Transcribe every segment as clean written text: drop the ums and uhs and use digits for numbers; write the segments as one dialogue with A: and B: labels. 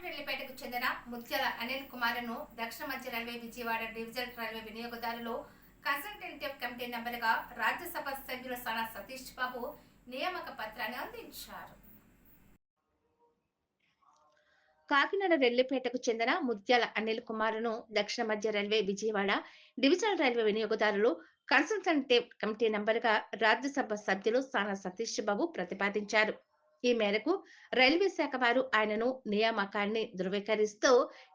A: కాకినాడపేటకు చెందిన ముత్యాల అనిల్ కుమార్ను దక్షిణ మధ్య రైల్వే విజయవాడ డివిజన్ రైల్వే వినియోగదారులు కన్సల్టేటివ్ కమిటీ మెంబర్గా రాజ్యసభ సభ్యులు సానా సతీష్ బాబు నియామక పత్రాన్ని అందించారు. కాకినాడ రెల్లిపేటకు చెందిన ముత్యాల అనిల్ కుమార్ను దక్షిణ మధ్య రైల్వే విజయవాడ డివిజనల్ రైల్వే వినియోగదారులు కన్సల్టేటివ్ కమిటీ మెంబర్గా రాజ్యసభ సభ్యులు సానా సతీష్ బాబు ప్రతిపాదించారు. ఈ మేరకు రైల్వే శాఖ వారు ఆయనను నియామకాన్ని ధృవీకరిస్తూ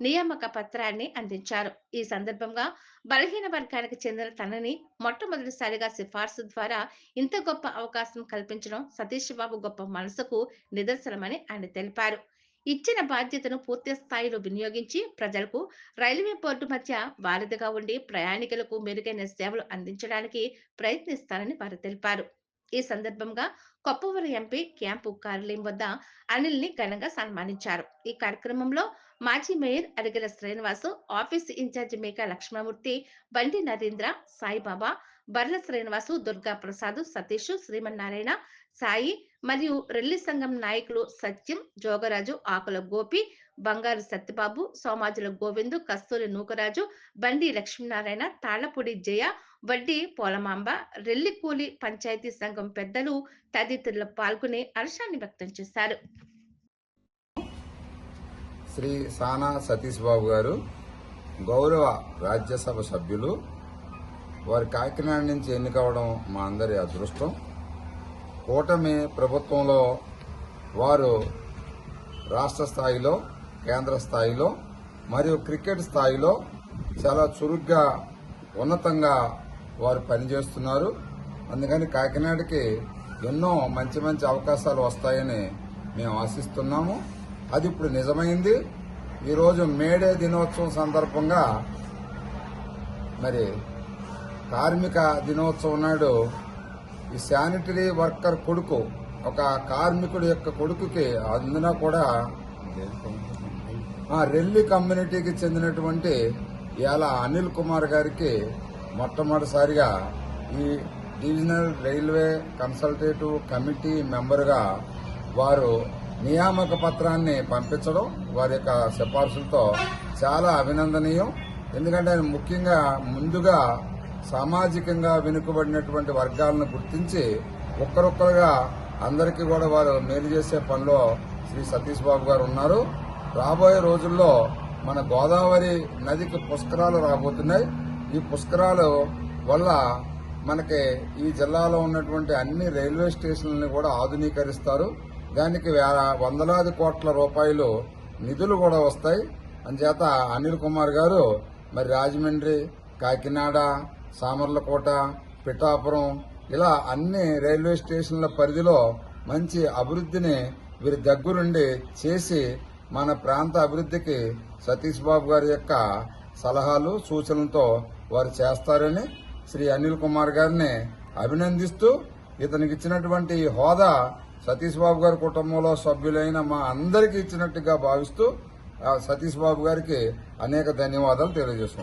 A: నియామక పత్రాన్ని అందించారు. ఈ సందర్భంగా బలహీన వర్గానికి చెందిన తనని మొట్టమొదటిసారిగా సిఫార్సు ద్వారా ఇంత గొప్ప అవకాశం కల్పించడం సతీష్ బాబు గొప్ప మనసుకు నిదర్శనమని ఆయన తెలిపారు. ఇచ్చిన బాధ్యతను పూర్తి స్థాయిలో వినియోగించి ప్రజలకు రైల్వే బోర్డు మధ్య వారధిగా ఉండి ప్రయాణికులకు మెరుగైన సేవలు అందించడానికి ప్రయత్నిస్తారని వారు తెలిపారు. ఈ సందర్భంగా కొప్పవరం ఎంపీ క్యాంపు కార్యాలయం వద్ద అనిల్ ని ఘనంగా సన్మానించారు. ఈ కార్యక్రమంలో మాజీ mayor Arigela Srinivasu, office incharge Meka Lakshmanamurthy, Bandi Narendra, Saibaba, Barla Srinivasu, Durga Prasad, Satish, Srimannarayana, Sai మరియు రెల్లి సంఘం నాయకులు సత్యం, జోగరాజు, ఆకుల గోపి, బంగారు సత్యబాబు, సోమాజుల గోవిందు, కస్తూరి నూకరాజు, బండి లక్ష్మీనారాయణ, తాళ్లపూడి జయ, వడ్డీ పోలమాంబ, రెల్లికూలి పంచాయతీ సంఘం పెద్దలు తదితరులు పాల్గొని హర్షాన్ని వ్యక్తం చేశారు.
B: శ్రీ సానా సతీష్ బాబు గారు గౌరవ రాజ్యసభ సభ్యులు. వారి కాకినాడ నుంచి ఎన్నికవడం మా అందరి అదృష్టం. కూటమి ప్రభుత్వంలో వారు రాష్ట్ర స్థాయిలో, కేంద్ర స్థాయిలో మరియు క్రికెట్ స్థాయిలో చాలా చురుగ్గా, ఉన్నతంగా వారు పనిచేస్తున్నారు. అందుకని కాకినాడకి ఎన్నో మంచి మంచి అవకాశాలు వస్తాయని మేము ఆశిస్తున్నాము. అది ఇప్పుడు నిజమైంది. ఈరోజు మేడే దినోత్సవం సందర్భంగా మరి కార్మిక దినోత్సవం నాడు ఈ శానిటరీ వర్కర్ కొడుకు, ఒక కార్మికుడి యొక్క కొడుకుకి, అందున కూడా రెల్లి కమ్యూనిటీకి చెందినటువంటి ఇవాళ అనిల్ కుమార్ గారికి మొట్టమొదటిసారిగా ఈ డివిజనల్ రైల్వే కన్సల్టేటివ్ కమిటీ మెంబర్గా వారు నియామక పత్రాన్ని పంపించడం వారి యొక్క సిఫార్సులతో చాలా అభినందనీయం. ఎందుకంటే ఆయన ముఖ్యంగా ముందుగా సామాజికంగా వెనుకబడినటువంటి వర్గాలను గుర్తించి ఒక్కరొక్కరుగా అందరికీ కూడా వారు మేలు చేసే పనిలో శ్రీ సతీష్ బాబు గారు ఉన్నారు. రాబోయే రోజుల్లో మన గోదావరి నదికి పుష్కరాలు రాబోతున్నాయి. ఈ పుష్కరాలు వల్ల మనకి ఈ జిల్లాలో ఉన్నటువంటి అన్ని రైల్వే స్టేషన్లని కూడా ఆధునీకరిస్తారు. దానికి వందలాది కోట్ల రూపాయలు నిధులు కూడా వస్తాయి. అందుచేత అనిల్ కుమార్ గారు మరి రాజమండ్రి, కాకినాడ, సామర్లకోట, పిఠాపురం ఇలా అన్ని రైల్వే స్టేషన్ల పరిధిలో మంచి అభివృద్ధిని వీరి దగ్గరుండి చేసి మన ప్రాంత అభివృద్ధికి సతీష్ బాబు గారి యొక్క సలహాలు, సూచనలతో వారు చేస్తారని శ్రీ అనిల్ కుమార్ గారిని అభినందిస్తూ, ఇతనికి ఇచ్చినటువంటి హోదా సతీష్ బాబు గారి కుటుంబంలో సభ్యులైన మా అందరికీ ఇచ్చినట్టుగా భావిస్తూ సతీష్ బాబు గారికి అనేక ధన్యవాదాలు తెలియజేస్తున్నాను.